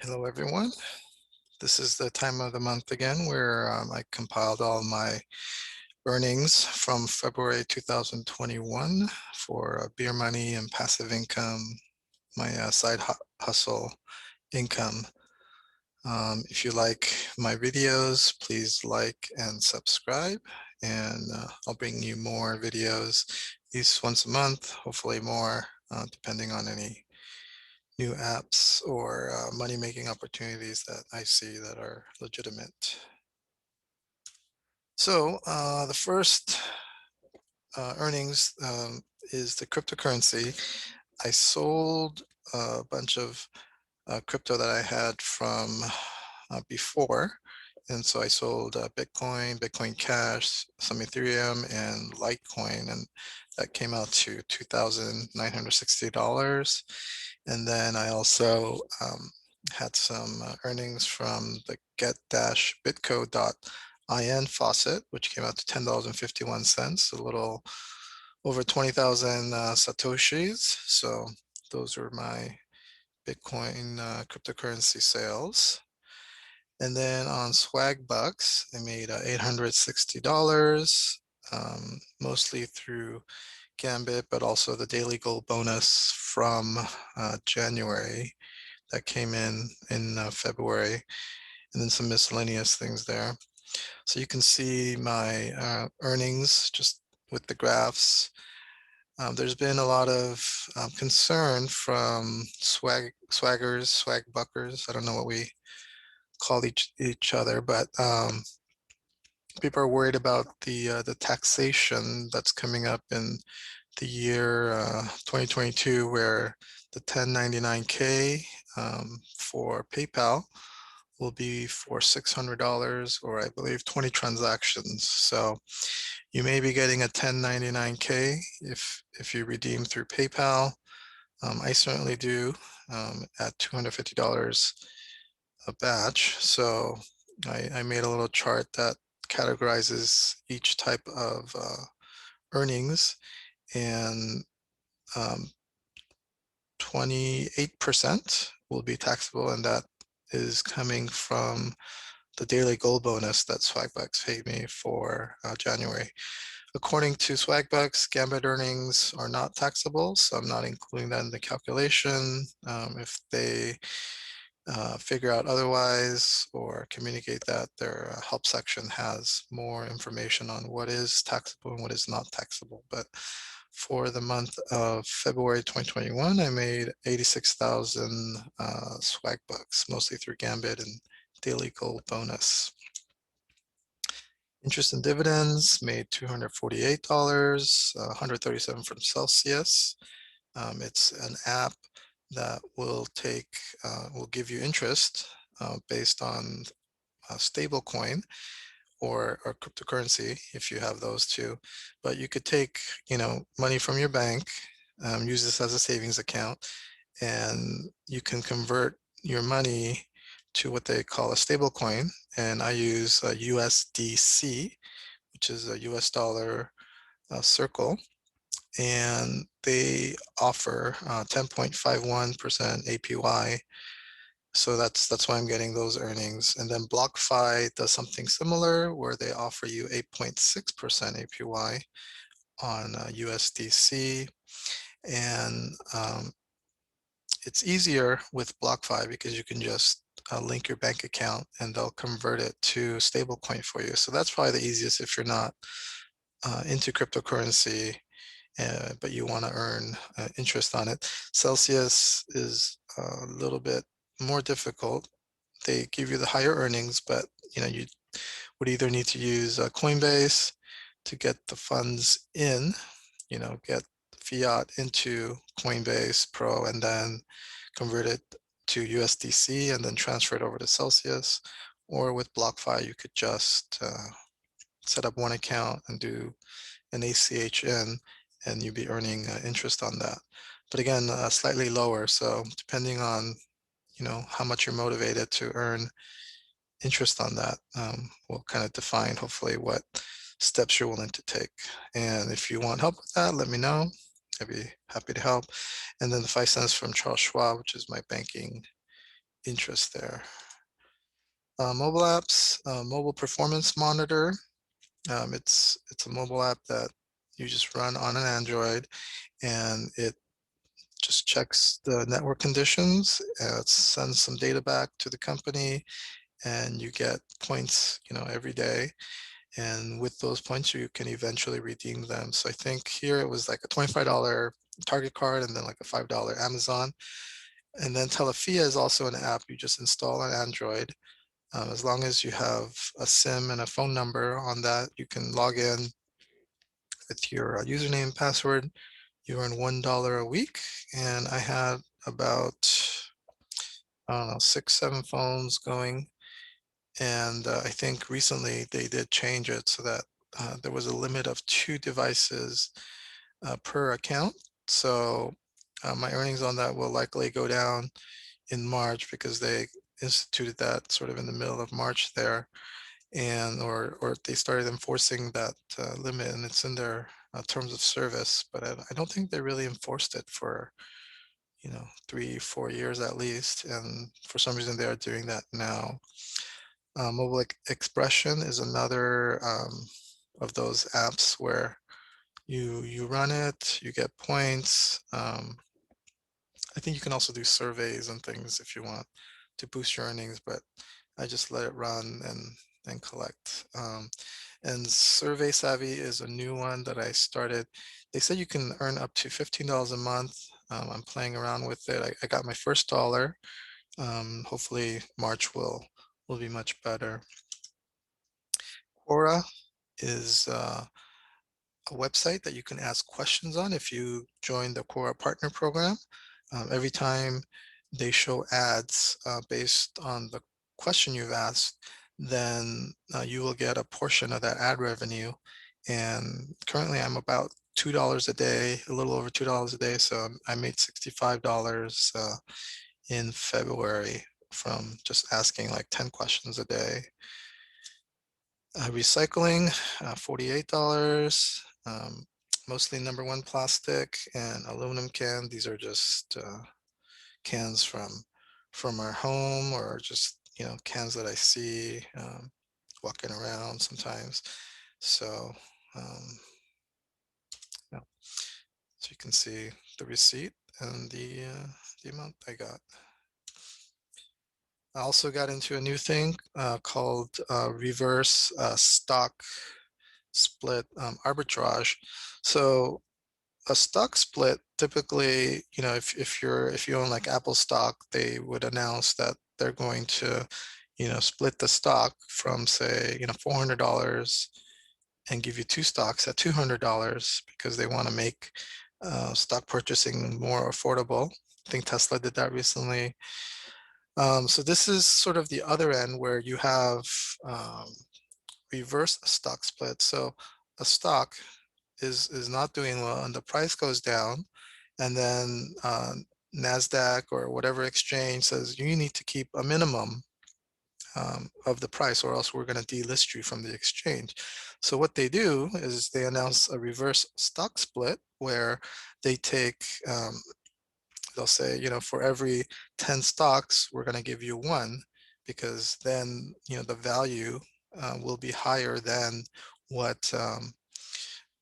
Hello, everyone. This is the time of the month again where I compiled all my earnings from February 2021 for beer money and passive income, my side hustle income. If you like my videos, please like and subscribe, and I'll bring you more videos, at least once a month, hopefully more, depending on any new apps or money-making opportunities that I see that are legitimate. So the first earnings is the cryptocurrency. I sold a bunch of crypto that I had from before. And so I sold Bitcoin, Bitcoin Cash, some Ethereum, and Litecoin, and that came out to $2,960. And then I also had some earnings from the get-bitco.in faucet, which came out to $10.51, a little over 20,000 Satoshis. So those were my Bitcoin cryptocurrency sales. And then on Swag Bucks, I made $860, mostly through Gambit, but also the daily gold bonus from January that came in February, and then some miscellaneous things there. So you can see my earnings just with the graphs. There's been a lot of concern from swaggers, swag buckers. I don't know what we call each other, but people are worried about the taxation that's coming up in the year 2022, where the 1099K for PayPal will be for $600, or I believe 20 transactions. So you may be getting a 1099K if you redeem through PayPal. I certainly do at $250 a batch. So I made a little chart that categorizes each type of earnings, and 28% will be taxable, and that is coming from the daily gold bonus that Swagbucks paid me for January. According to Swagbucks, Gambit earnings are not taxable, so I'm not including that in the calculation. If they figure out otherwise or communicate that, their help section has more information on what is taxable and what is not taxable. But for the month of February 2021, I made 86,000 swag bucks, mostly through Gambit and daily gold bonus. Interest and dividends made $248, 137 from Celsius. It's an app that will give you interest based on a stable coin or cryptocurrency, if you have those two. But you could take, money from your bank, use this as a savings account, and you can convert your money to what they call a stable coin. And I use USDC, which is a US dollar circle, and they offer 10.51% APY. So that's why I'm getting those earnings. And then BlockFi does something similar, where they offer you 8.6% APY on USDC. And it's easier with BlockFi because you can just link your bank account and they'll convert it to stablecoin for you. So that's probably the easiest if you're not into cryptocurrency, but you want to earn interest on it. Celsius is a little bit more difficult. They give you the higher earnings, but you would either need to use Coinbase to get the funds in, get fiat into Coinbase Pro and then convert it to USDC and then transfer it over to Celsius. Or with BlockFi, you could just set up one account and do an ACH in, and you'd be earning interest on that. But again, slightly lower. So depending on, how much you're motivated to earn interest on that, will kind of define hopefully what steps you're willing to take. And if you want help with that, let me know. I'd be happy to help. And then the 5 cents from Charles Schwab, which is my banking interest there. Mobile apps, mobile performance monitor. It's a mobile app that you just run on an Android, and it just checks the network conditions, it sends some data back to the company, and you get points, every day. And with those points, you can eventually redeem them. So I think here it was like a $25 Target card and then like a $5 Amazon. And then Telefia is also an app you just install on Android. As long as you have a SIM and a phone number on that, you can log in with your username and password. You earn $1 a week. And I had about, I don't know, 6, 7 phones going. And I think recently they did change it so that there was a limit of 2 devices per account. So my earnings on that will likely go down in March because they instituted that sort of in the middle of March there, and or they started enforcing that limit, and it's in their terms of service. But I don't think they really enforced it for 3, 4 years at least, and for some reason they are doing that now. Mobile Expression is another of those apps where you run it, you get points. I think you can also do surveys and things if you want to boost your earnings, but I just let it run and collect. And Survey Savvy is a new one that I started. They said you can earn up to $15 a month. I'm playing around with it. I got my first dollar. Hopefully March will be much better. Quora is a website that you can ask questions on if you join the Quora Partner Program. Every time they show ads based on the question you've asked, then you will get a portion of that ad revenue. And currently I'm about $2 a day, a little over $2 a day. So I made $65 in February from just asking like 10 questions a day. Recycling, $48. Mostly number one plastic and aluminum can. These are just cans from our home, or just cans that I see walking around sometimes. So yeah. So you can see the receipt and the amount I got. I also got into a new thing called reverse stock split arbitrage. So a stock split, typically, if you own like Apple stock, they would announce that they're going to, split the stock from, say, $400 and give you 2 stocks at $200 because they want to make stock purchasing more affordable. I think Tesla did that recently. So this is sort of the other end where you have reverse stock split. So a stock is not doing well and the price goes down, and then NASDAQ or whatever exchange says you need to keep a minimum of the price, or else we're going to delist you from the exchange. So what they do is they announce a reverse stock split where they take, they'll say, for every 10 stocks, we're going to give you 1, because then, the value will be higher than what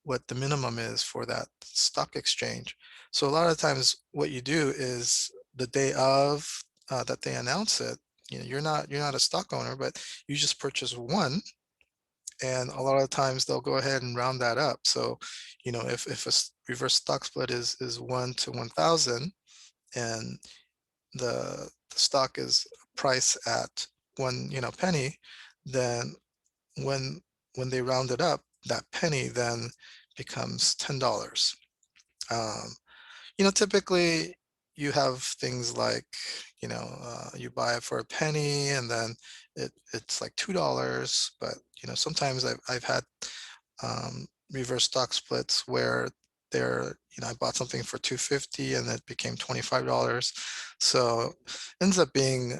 what the minimum is for that stock exchange. So a lot of times what you do is the day of that they announce it, you're not a stock owner, but you just purchase 1, and a lot of times they'll go ahead and round that up. So, if a reverse stock split is 1 to 1,000, and the stock is priced at 1 penny, then when they round it up, that penny then becomes $10. Um, Typically you have things like, you buy it for a penny and then it's like $2. But sometimes I've had reverse stock splits where I bought something for $2.50 and it became $25. So ends up being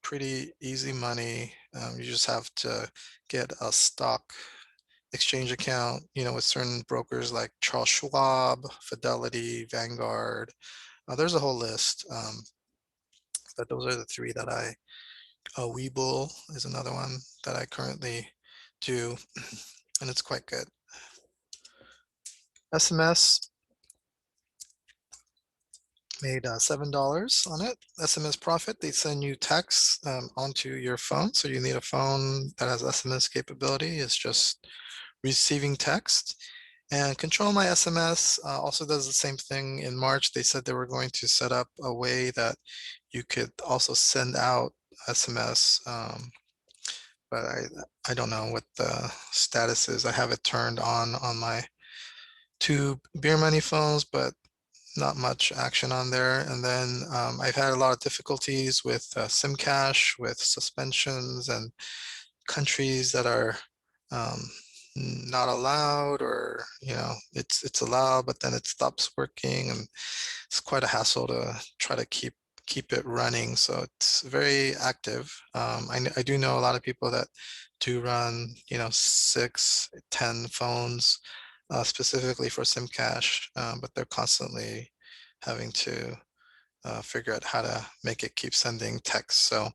pretty easy money. You just have to get a stock exchange account, with certain brokers like Charles Schwab, Fidelity, Vanguard. There's a whole list. But those are the three that Webull is another one that I currently do, and it's quite good. SMS made $7 on it. SMS Profit, they send you text onto your phone. So you need a phone that has SMS capability. It's just receiving text. And Control My SMS also does the same thing. In March, they said they were going to set up a way that you could also send out SMS, but I don't know what the status is. I have it turned on my two Beer Money phones, but not much action on there. And then I've had a lot of difficulties with SIM cache, with suspensions and countries that are um, not allowed, or it's allowed, but then it stops working, and it's quite a hassle to try to keep it running. So it's very active. I do know a lot of people that do run 6, 10 phones specifically for SIM cache, but they're constantly having to figure out how to make it keep sending text. So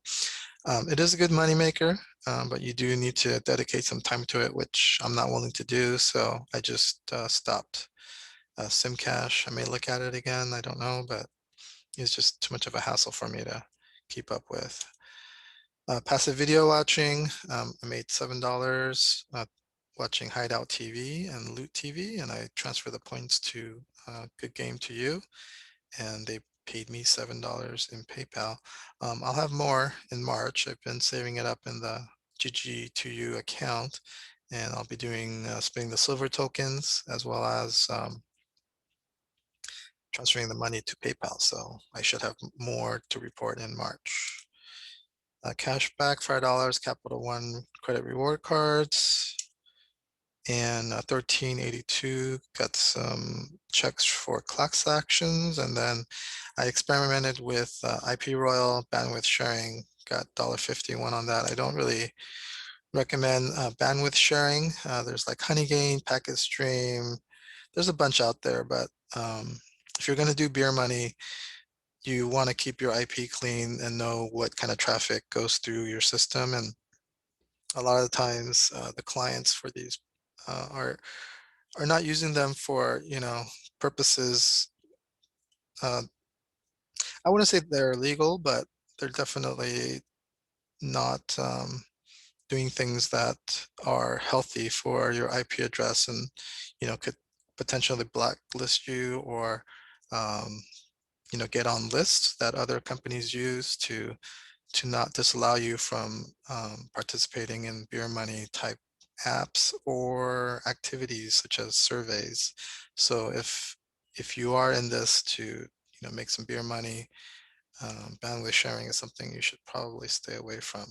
it is a good moneymaker, but you do need to dedicate some time to it, which I'm not willing to do. So I just stopped SIM cache. I may look at it again. I don't know, but it's just too much of a hassle for me to keep up with. Passive video watching, I made $7 watching Hideout TV and Loot TV, and I transfer the points to Good Game to You, and they paid me $7 in PayPal. I'll have more in March. I've been saving it up in the GG2U account, and I'll be doing spending the silver tokens as well as transferring the money to PayPal. So I should have more to report in March. Cashback, $5, Capital One credit reward cards, and 1382 got some checks for class actions. And then I experimented with IP Royal bandwidth sharing, got $1.51 on that. I don't really recommend bandwidth sharing. There's like Honeygain, Packet Stream. There's a bunch out there, but if you're going to do Beer Money, you want to keep your IP clean and know what kind of traffic goes through your system. And a lot of the times, the clients for these are not using them for purposes. Uh, I wouldn't say they're illegal, but they're definitely not doing things that are healthy for your IP address, and could potentially blacklist you, or get on lists that other companies use to not disallow you from participating in Beer Money type apps or activities such as surveys. So if you are in this to make some Beer Money, bandwidth sharing is something you should probably stay away from.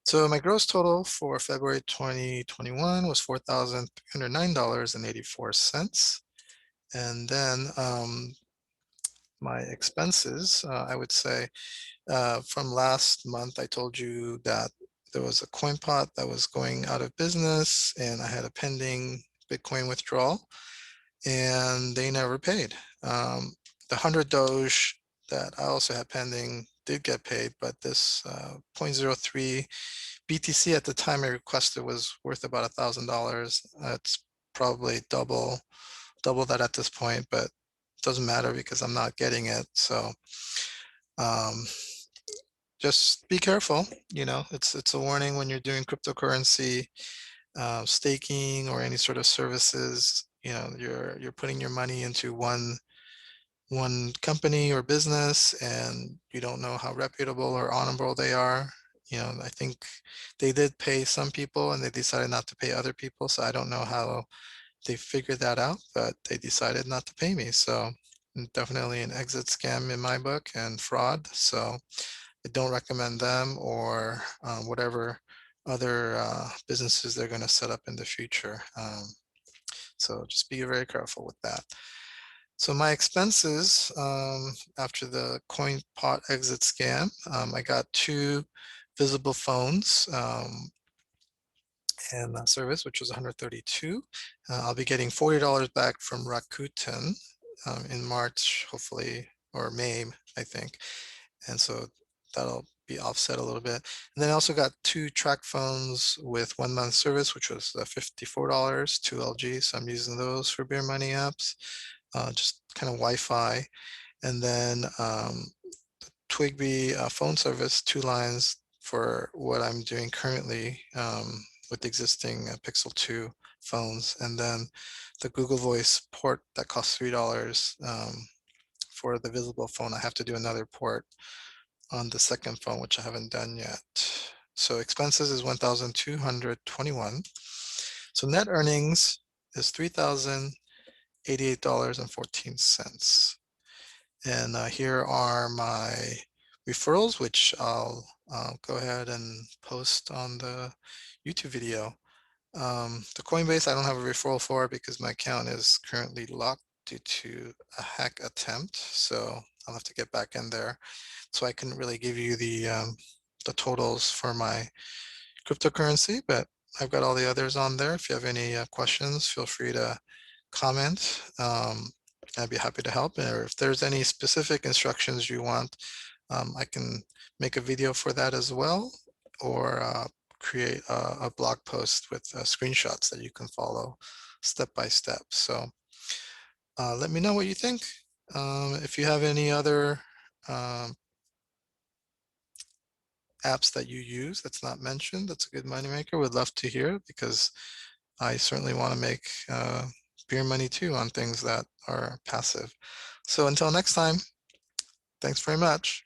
So my gross total for February 2021 was $4,309.84. And then my expenses, I would say, from last month, I told you that there was a coin pot that was going out of business, and I had a pending Bitcoin withdrawal, and they never paid. The 100 Doge that I also had pending did get paid, but this 0.03 BTC at the time I requested was worth about $1,000. It's probably double that at this point, but it doesn't matter because I'm not getting it. So just be careful. It's a warning when you're doing cryptocurrency staking or any sort of services. You're putting your money into one company or business, and you don't know how reputable or honorable they are. I think they did pay some people and they decided not to pay other people. So I don't know how they figured that out, but they decided not to pay me. So definitely an exit scam in my book and fraud. So I don't recommend them, or whatever other businesses they're going to set up in the future. So just be very careful with that. So my expenses after the coin pot exit scam, I got 2 visible phones and service, which was 132. I'll be getting $40 back from Rakuten in March, hopefully, or May, I think. and so that'll be offset a little bit. And then I also got 2 track phones with 1 month service, which was $54, 2 LG. So I'm using those for Beer Money apps, just kind of Wi-Fi. And then Twigby phone service, 2 lines for what I'm doing currently with the existing Pixel 2 phones. And then the Google Voice port that costs $3 for the visible phone. I have to do another port on the second phone, which I haven't done yet. So expenses is 1,221. So net earnings is $3,088.14. And here are my referrals, which I'll go ahead and post on the YouTube video. The Coinbase, I don't have a referral for because my account is currently locked due to a hack attempt. So I'll have to get back in there. So I couldn't really give you the totals for my cryptocurrency, but I've got all the others on there. If you have any questions, feel free to comment. I'd be happy to help. Or if there's any specific instructions you want, I can make a video for that as well, or create a blog post with screenshots that you can follow step by step. So let me know what you think. If you have any other apps that you use that's not mentioned, that's a good moneymaker, would love to hear, because I certainly want to make beer money too on things that are passive. So until next time, thanks very much.